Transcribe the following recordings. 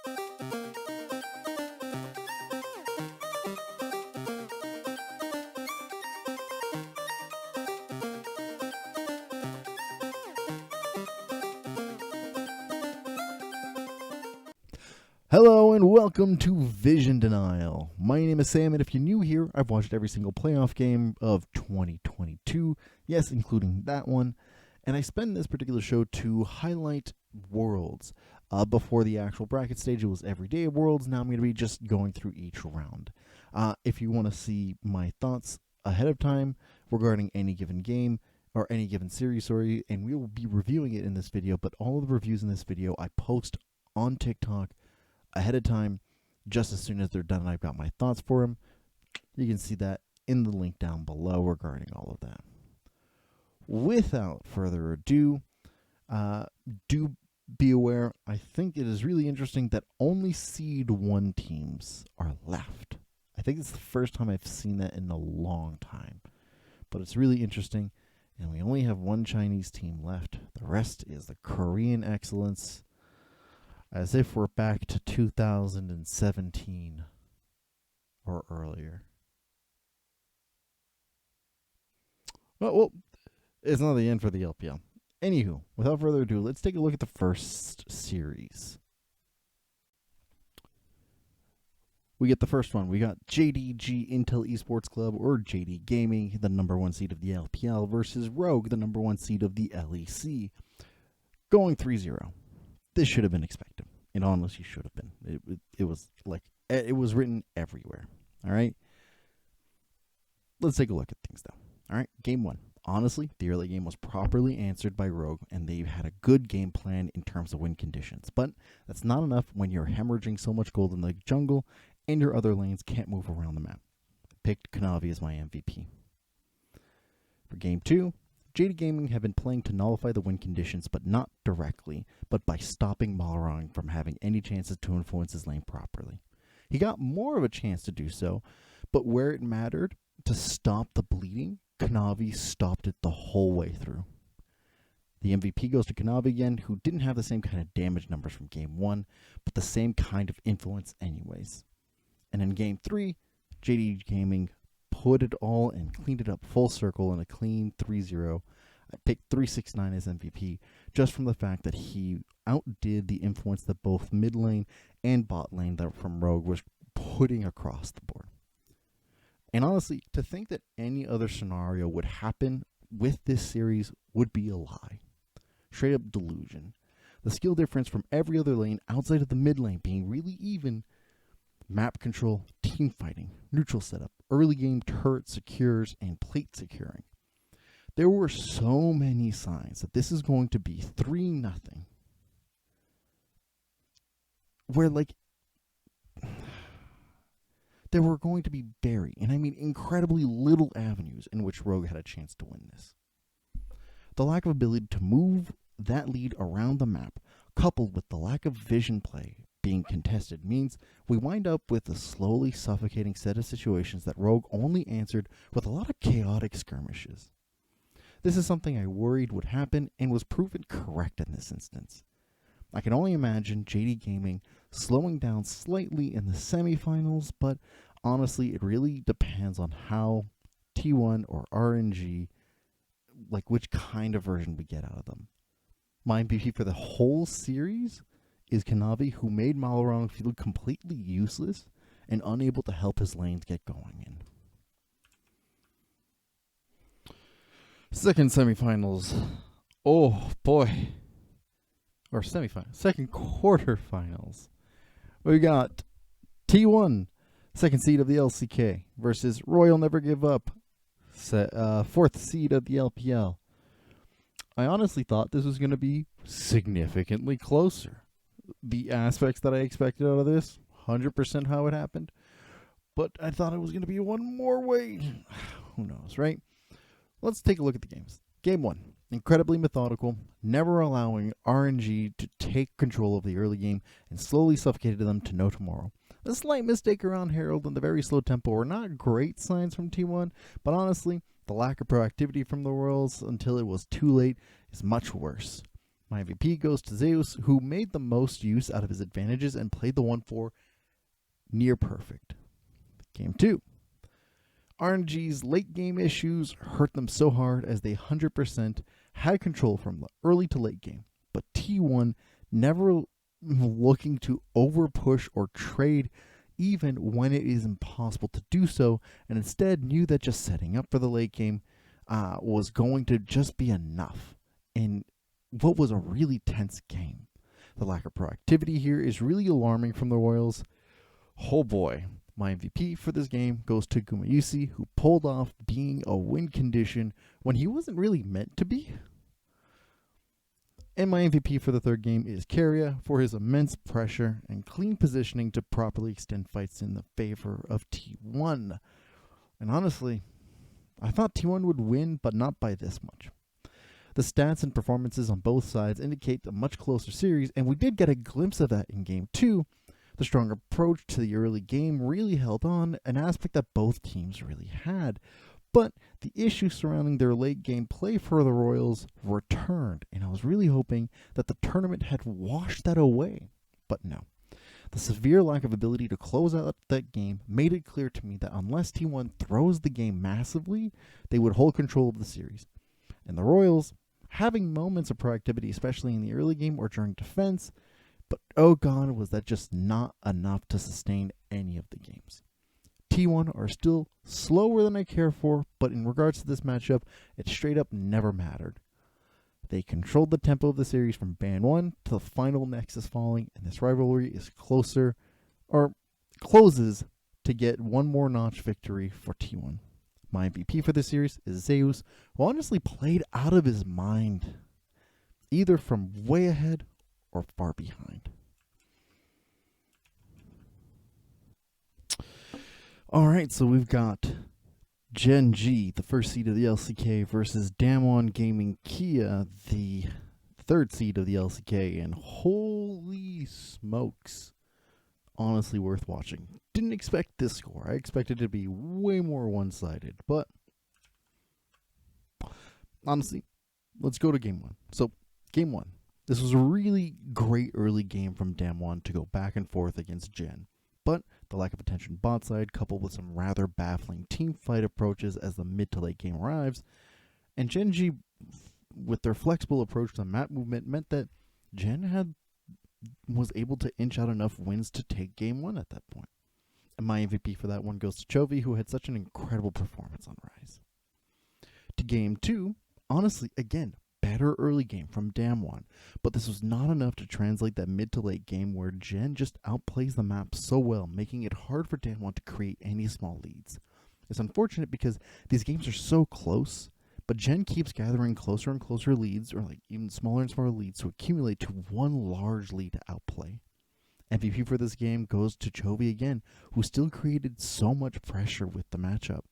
Hello and welcome to Vision Denial. My name is Sam, and if you're new here, I've watched every single playoff game of 2022, yes, including that one, and I spend this particular show to highlight Worlds. Before the actual bracket stage, it was everyday Worlds. Now I'm going to be just going through each round. If you want to see my thoughts ahead of time regarding any given game, or any given series, and we will be reviewing it in this video, but all of the reviews in this video I post on TikTok ahead of time, just as soon as they're done. I've got my thoughts for them. You can see that in the link down below regarding all of that. Without further ado, do be aware, I think it is really interesting that only Seed 1 teams are left. I think it's the first time I've seen that in a long time. But it's really interesting, and we only have one Chinese team left. The rest is the Korean Excellence, as if we're back to 2017 or earlier. Well, it's not the end for the LPL. Anywho, without further ado, let's take a look at the first series. We get the first one. We got Gen.G Intel Esports Club, or JD Gaming, the #1 seed of the LPL, versus Rogue, the #1 seed of the LEC. Going 3-0. This should have been expected. It honestly should have been. It was like, it was written everywhere. All right. Let's take a look at things though. All right. Game 1. Honestly, the early game was properly answered by Rogue, and they had a good game plan in terms of win conditions. But that's not enough when you're hemorrhaging so much gold in the jungle and your other lanes can't move around the map. I picked Kanavi as my MVP. For Game 2, JD Gaming have been playing to nullify the win conditions, but not directly, but by stopping Malrang from having any chances to influence his lane properly. He got more of a chance to do so, but where it mattered to stop the bleeding, Kanavi stopped it the whole way through. The MVP goes to Kanavi again, who didn't have the same kind of damage numbers from Game 1, but the same kind of influence anyways. And in Game 3, JD Gaming put it all and cleaned it up full circle in a clean 3-0. I picked 369 as MVP just from the fact that he outdid the influence that both mid lane and bot lane that from Rogue was putting across the board. And honestly, to think that any other scenario would happen with this series would be a lie. Straight up delusion. The skill difference from every other lane outside of the mid lane being really even. Map control, team fighting, neutral setup, early game turret secures, and plate securing. There were so many signs that this is going to be 3-0. Where, like, there were going to be very, and I mean incredibly little avenues in which Rogue had a chance to win this. The lack of ability to move that lead around the map, coupled with the lack of vision play being contested, means we wind up with a slowly suffocating set of situations that Rogue only answered with a lot of chaotic skirmishes. This is something I worried would happen and was proven correct in this instance. I can only imagine JD Gaming slowing down slightly in the semifinals, but honestly, it really depends on how T1 or RNG, like which kind of version we get out of them. My MVP for the whole series is Kanavi, who made Malrang feel completely useless and unable to help his lanes get going in. Second semifinals. Oh boy. Or semifinals. Second quarterfinals. We got T1, second seed of the LCK, versus Royal Never Give Up, fourth seed of the LPL. I honestly thought this was going to be significantly closer. The aspects that I expected out of this, 100% how it happened. But I thought it was going to be one more way. Who knows, right? Let's take a look at the games. Game 1, incredibly methodical, never allowing RNG to take control of the early game and slowly suffocated them to no tomorrow. The slight mistake around Herald and the very slow tempo were not great signs from T1, but honestly, the lack of proactivity from the Royals until it was too late is much worse. My MVP goes to Zeus, who made the most use out of his advantages and played the 1-4 near perfect. Game 2. RNG's late game issues hurt them so hard as they 100% had control from the early to late game, but T1 never looking to over push or trade even when it is impossible to do so, and instead knew that just setting up for the late game was going to just be enough in what was a really tense game. The lack of proactivity here is really alarming from the Royals. Oh boy. My MVP for this game goes to Gumayusi, who pulled off being a win condition when he wasn't really meant to be. And my MVP for the third game is Keria for his immense pressure and clean positioning to properly extend fights in the favor of T1. And honestly, I thought T1 would win, but not by this much. The stats and performances on both sides indicate a much closer series, and we did get a glimpse of that in Game 2. The strong approach to the early game really held on, an aspect that both teams really had. But the issues surrounding their late game play for the Royals returned, and I was really hoping that the tournament had washed that away. But no. The severe lack of ability to close out that game made it clear to me that unless T1 throws the game massively, they would hold control of the series. And the Royals, having moments of proactivity, especially in the early game or during defense, but oh god, was that just not enough to sustain any of the games. T1 are still slower than I care for, but in regards to this matchup, it straight up never mattered. They controlled the tempo of the series from band 1 to the final Nexus falling, and this rivalry is closer, or closes to get one more notch victory for T1. My MVP for this series is Zeus, who honestly played out of his mind, either from way ahead or far behind. Alright, so we've got Gen.G, the first seed of the LCK, versus Damwon Gaming Kia, the third seed of the LCK, and holy smokes, honestly worth watching. Didn't expect this score. I expected it to be way more one-sided, but honestly, let's go to Game 1. So, Game 1. This was a really great early game from Damwon to go back and forth against Gen, but the lack of attention bot side coupled with some rather baffling team fight approaches as the mid to late game arrives, and Gen.G with their flexible approach to map movement meant that Gen was able to inch out enough wins to take Game 1 at that point. And my MVP for that one goes to Chovy, who had such an incredible performance on Rise. To Game 2, honestly, again, better early game from Damwon, but this was not enough to translate that mid to late game where Gen just outplays the map so well, making it hard for Damwon to create any small leads. It's unfortunate because these games are so close, but Gen keeps gathering closer and closer leads, or like even smaller and smaller leads, to accumulate to one large lead to outplay. MVP for this game goes to Chovy again, who still created so much pressure with the matchup.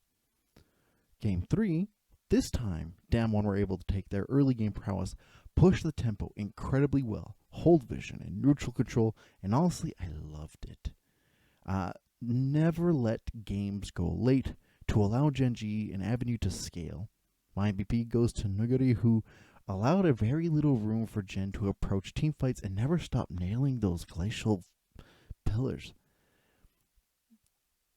Game 3, this time, Damwon were able to take their early game prowess, push the tempo incredibly well, hold vision and neutral control, and honestly, I loved it. Never let games go late to allow Gen.G an avenue to scale. My MVP goes to Nuguri, who allowed a very little room for Gen to approach team fights and never stopped nailing those glacial pillars.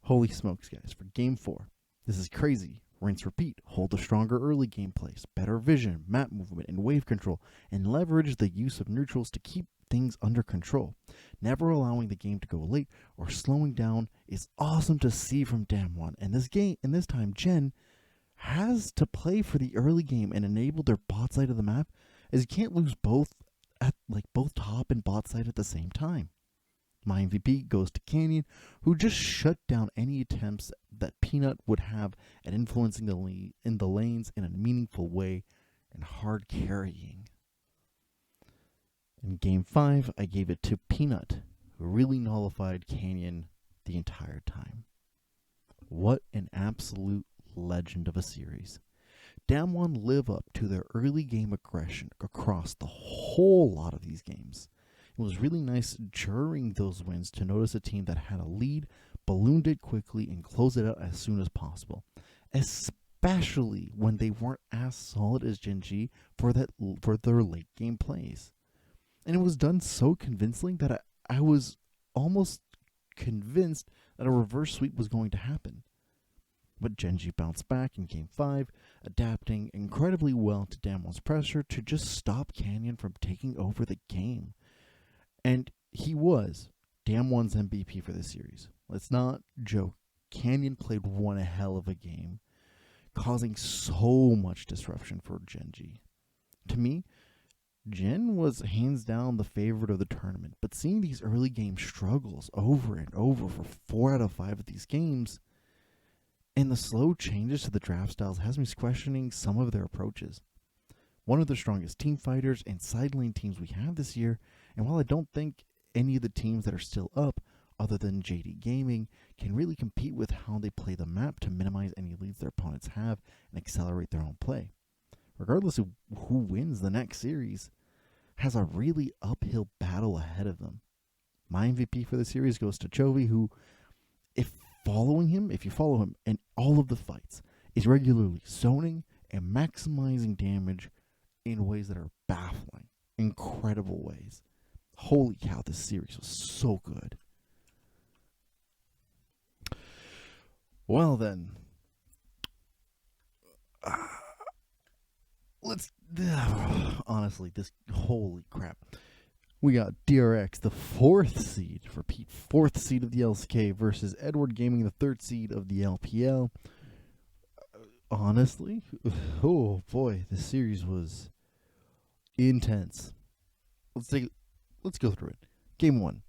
Holy smokes, guys, for Game 4. This is crazy. Rinse, repeat, hold a stronger early game place, better vision, map movement, and wave control, and leverage the use of neutrals to keep things under control. Never allowing the game to go late or slowing down is awesome to see from Damwon, and this time Gen has to play for the early game and enable their bot side of the map, as you can't lose both top and bot side at the same time. My MVP goes to Canyon, who just shut down any attempts that Peanut would have at influencing the lanes in a meaningful way and hard carrying. In Game 5, I gave it to Peanut, who really nullified Canyon the entire time. What an absolute legend of a series. Damwon live up to their early game aggression across the whole lot of these games. It was really nice during those wins to notice a team that had a lead, ballooned it quickly, and closed it out as soon as possible. especially when they weren't as solid as Gen.G for their late game plays. And it was done so convincingly that I was almost convinced that a reverse sweep was going to happen. But Gen.G bounced back in Game 5, adapting incredibly well to Damwon's pressure to just stop Canyon from taking over the game. And he was Damwon's MVP for this series. Let's not joke. Canyon played one hell of a game, causing so much disruption for Gen.G. To me, Gen was hands down the favorite of the tournament, but seeing these early game struggles over and over for 4 out of 5 of these games, and the slow changes to the draft styles has me questioning some of their approaches. One of the strongest team fighters and side lane teams we have this year, and while I don't think any of the teams that are still up, other than JD Gaming, can really compete with how they play the map to minimize any leads their opponents have and accelerate their own play. Regardless of who wins the next series, has a really uphill battle ahead of them. My MVP for the series goes to Chovy, who, if you follow him in all of the fights, is regularly zoning and maximizing damage in ways that are baffling. Incredible ways. Holy cow, this series was so good. Well then, honestly, holy crap. We got DRX, the 4th seed, repeat, 4th seed of the LCK versus Edward Gaming, the 3rd seed of the LPL. Honestly, oh boy, this series was intense. Let's go through it. Game 1.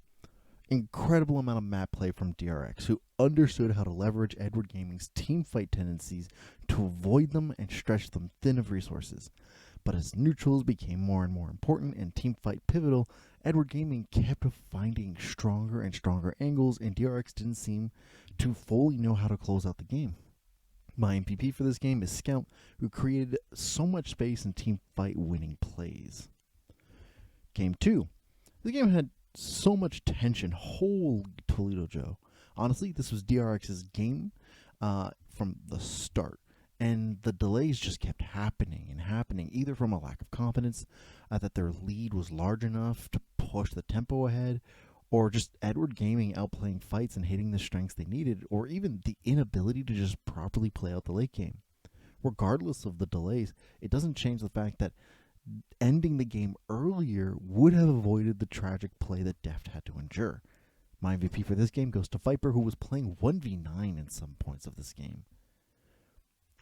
Incredible amount of map play from DRX, who understood how to leverage Edward Gaming's teamfight tendencies to avoid them and stretch them thin of resources. But as neutrals became more and more important and teamfight pivotal, Edward Gaming kept finding stronger and stronger angles, and DRX didn't seem to fully know how to close out the game. My MVP for this game is Scout, who created so much space in teamfight winning plays. Game 2. The game had so much tension. Holy Toledo Joe. Honestly, this was DRX's game from the start. And the delays just kept happening and happening, either from a lack of confidence that their lead was large enough to push the tempo ahead, or just Edward Gaming outplaying fights and hitting the strengths they needed, or even the inability to just properly play out the late game. Regardless of the delays, it doesn't change the fact that ending the game earlier would have avoided the tragic play that Deft had to endure. My MVP for this game goes to Viper, who was playing 1v9 in some points of this game.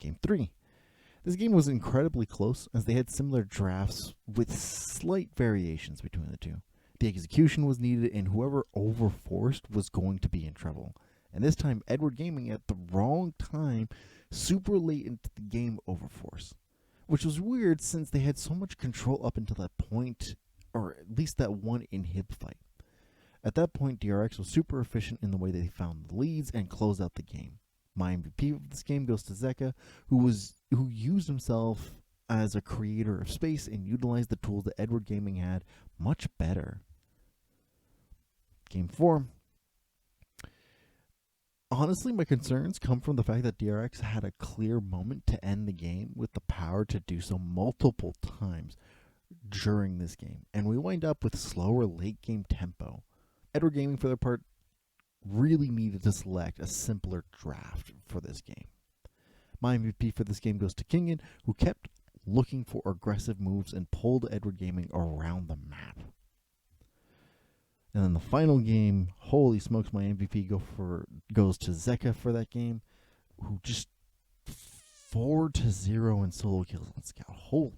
Game 3. This game was incredibly close, as they had similar drafts with slight variations between the two. The execution was needed, and whoever overforced was going to be in trouble. And this time, Edward Gaming at the wrong time, super late into the game, overforced. Which was weird, since they had so much control up until that point, or at least that one inhib fight. At that point, DRX was super efficient in the way they found the leads and closed out the game. My MVP of this game goes to Zeka, who used himself as a creator of space and utilized the tools that Edward Gaming had much better. Game 4. Honestly, my concerns come from the fact that DRX had a clear moment to end the game with the power to do so multiple times during this game, and we wind up with slower late game tempo. Edward Gaming, for their part, really needed to select a simpler draft for this game. My MVP for this game goes to Kingen, who kept looking for aggressive moves and pulled Edward Gaming around the map. And then the final game, holy smokes, my MVP goes to Zeka for that game, who just 4-0 in solo kills on Scout. Holy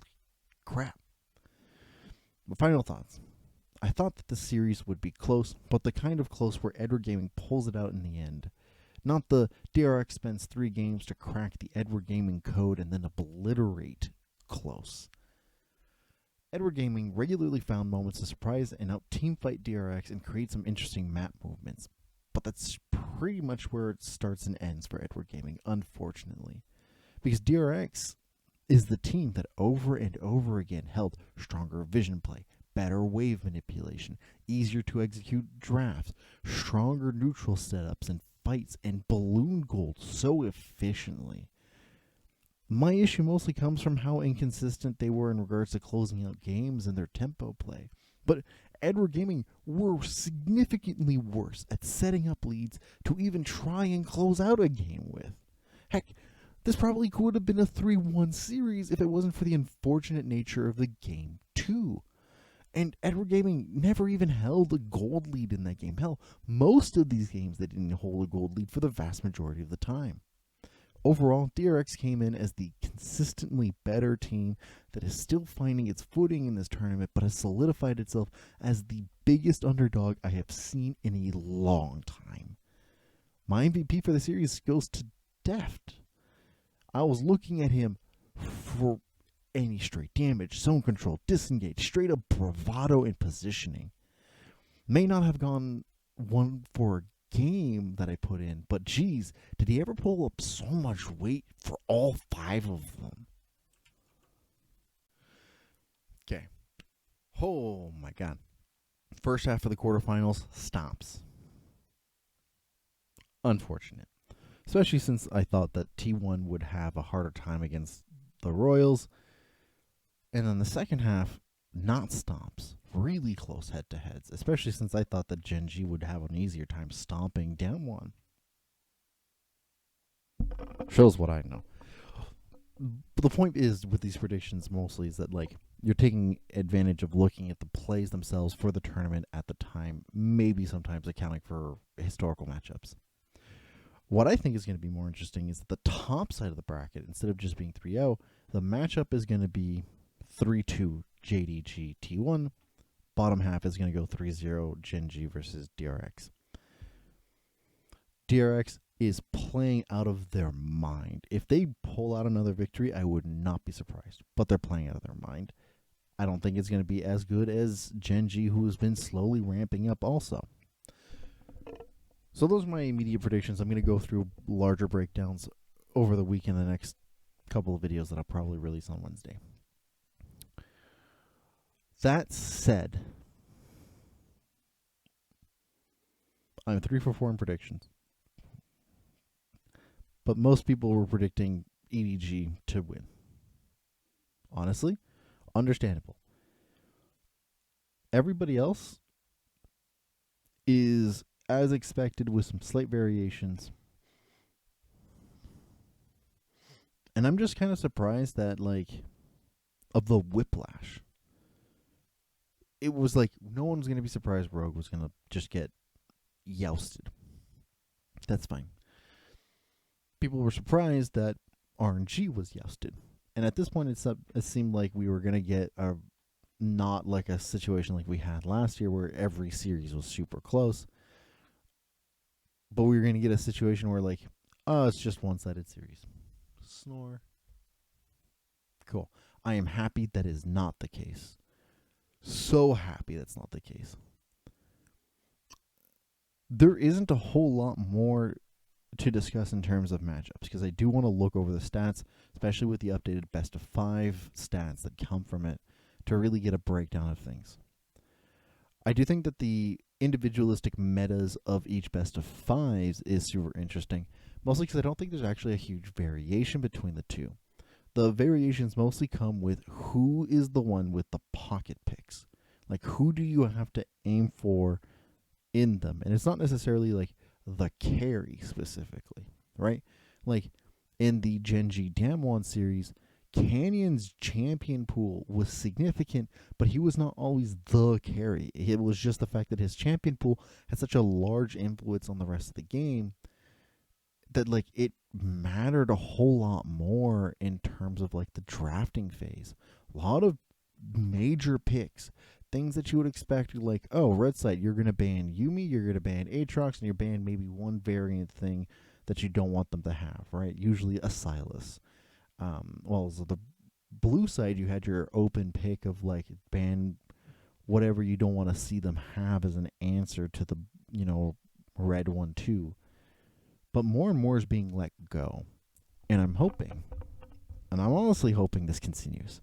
crap. But final thoughts. I thought that the series would be close, but the kind of close where Edward Gaming pulls it out in the end. Not the DRX spends 3 games to crack the Edward Gaming code and then obliterate close. Edward Gaming regularly found moments to surprise and out-teamfight DRX and create some interesting map movements. But that's pretty much where it starts and ends for Edward Gaming, unfortunately. Because DRX is the team that over and over again held stronger vision play, better wave manipulation, easier to execute drafts, stronger neutral setups and fights, and balloon gold so efficiently. My issue mostly comes from how inconsistent they were in regards to closing out games and their tempo play. But Edward Gaming were significantly worse at setting up leads to even try and close out a game with. Heck, this probably could have been a 3-1 series if it wasn't for the unfortunate nature of the game 2. And Edward Gaming never even held a gold lead in that game. Hell, most of these games they didn't hold a gold lead for the vast majority of the time. Overall, DRX came in as the consistently better team that is still finding its footing in this tournament, but has solidified itself as the biggest underdog I have seen in a long time. My MVP for the series goes to Deft. I was looking at him for any straight damage, zone control, disengage, straight up bravado and positioning. May not have gone one for a game that I put in, but geez, did he ever pull up so much weight for all 5 of them? Okay. Oh my god. First half of the quarterfinals stops. Unfortunate. Especially since I thought that T1 would have a harder time against the Royals. And then the second half, not stops. Really close head-to-heads, especially since I thought that Gen.G would have an easier time stomping Damwon. Shows what I know. But the point is, with these predictions mostly, is that like you're taking advantage of looking at the plays themselves for the tournament at the time, maybe sometimes accounting for historical matchups. What I think is going to be more interesting is that the top side of the bracket, instead of just being 3-0, the matchup is going to be 3-2 J.D.G T1. Bottom half is going to go 3-0 Gen.G versus DRX. DRX is playing out of their mind. If they pull out another victory, I would not be surprised. But they're playing out of their mind. I don't think it's going to be as good as Gen.G, who has been slowly ramping up also. So those are my immediate predictions. I'm going to go through larger breakdowns over the week in the next couple of videos that I'll probably release on Wednesday. That said, I'm 3 for 4 in predictions. But most people were predicting EDG to win. Honestly, understandable. Everybody else is as expected with some slight variations. And I'm just kind of surprised that, like, of the whiplash. It was like no one's going to be surprised Rogue was going to just get jousted. That's fine. People were surprised that RNG was jousted. And at this point, it seemed like we were going to get not like a situation like we had last year where every series was super close. But we were going to get a situation where, like, oh, it's just one-sided series. Snore. Cool. I am happy that is not the case. So happy that's not the case. There isn't a whole lot more to discuss in terms of matchups because I do want to look over the stats, especially with the updated best of 5 stats that come from it, to really get a breakdown of things. I do think that the individualistic metas of each best of 5s is super interesting, mostly because I don't think there's actually a huge variation between the two. The variations mostly come with who is the one with the pocket picks. Like, who do you have to aim for in them? And it's not necessarily like the carry specifically, right? Like in the Gen.G Damwon series, Canyon's champion pool was significant, but he was not always the carry. It was just the fact that his champion pool had such a large influence on the rest of the game that, like, it mattered a whole lot more in terms of, like, the drafting phase. A lot of major picks, things that you would expect, like, oh, red side, you're going to ban Yuumi, you're going to ban Aatrox, and you're ban maybe one variant thing that you don't want them to have, right? Usually a Silas. So the blue side, you had your open pick of, like, ban whatever you don't want to see them have as an answer to the, red one too. But more and more is being let go. And I'm honestly hoping this continues.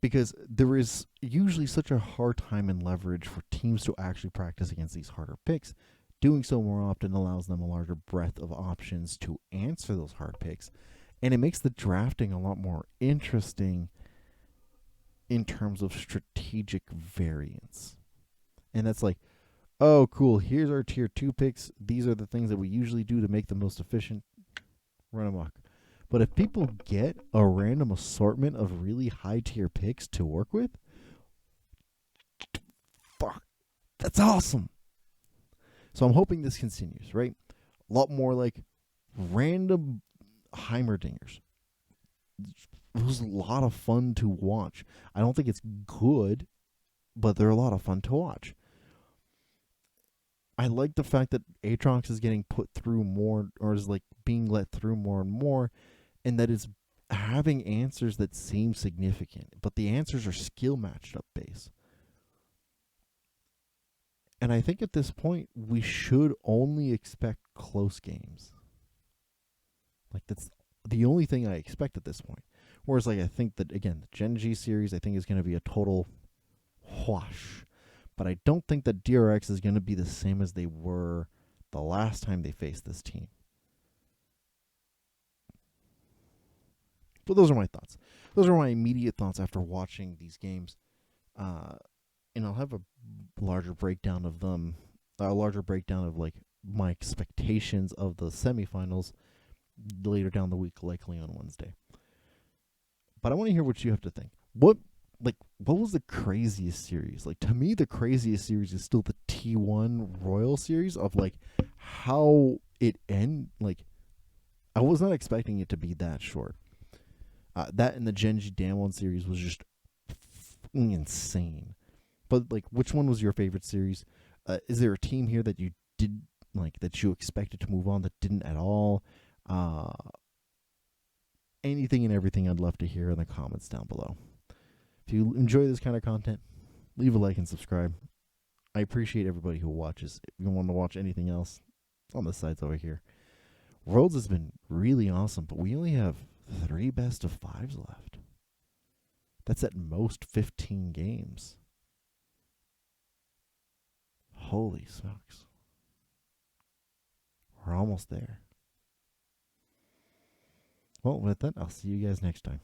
Because there is usually such a hard time and leverage for teams to actually practice against these harder picks. Doing so more often allows them a larger breadth of options to answer those hard picks. And it makes the drafting a lot more interesting in terms of strategic variance. And that's like, oh, cool, here's our tier 2 picks. These are the things that we usually do to make them most efficient. Run amok. But if people get a random assortment of really high tier picks to work with, fuck, that's awesome. So I'm hoping this continues, right? A lot more like random Heimerdingers. It was a lot of fun to watch. I don't think it's good, but they're a lot of fun to watch. I like the fact that Aatrox is getting put through more, or is like being let through more and more, and that it's having answers that seem significant, but the answers are skill matched up base. And I think at this point we should only expect close games. Like that's the only thing I expect at this point. Whereas like I think that again, the Gen.G series I think is going to be a total wash. But I don't think that DRX is going to be the same as they were the last time they faced this team. But those are my thoughts. Those are my immediate thoughts after watching these games. And I'll have a larger breakdown of them, a larger breakdown of like my expectations of the semifinals later down the week, likely on Wednesday. But I want to hear what you have to think. What was the craziest series? Like to me, the craziest series is still the T1 Royal series of like how it end. Like I was not expecting it to be that short. That and the Gen.G Damwon series was just insane. But like, which one was your favorite series? Is there a team here that you did like that you expected to move on that didn't at all? Anything and everything I'd love to hear in the comments down below. If you enjoy this kind of content, leave a like and subscribe. I appreciate everybody who watches. If you want to watch anything else, on the sites over here. Worlds has been really awesome, but we only have 3 best of 5s left. That's at most 15 games. Holy smokes. We're almost there. Well, with that, I'll see you guys next time.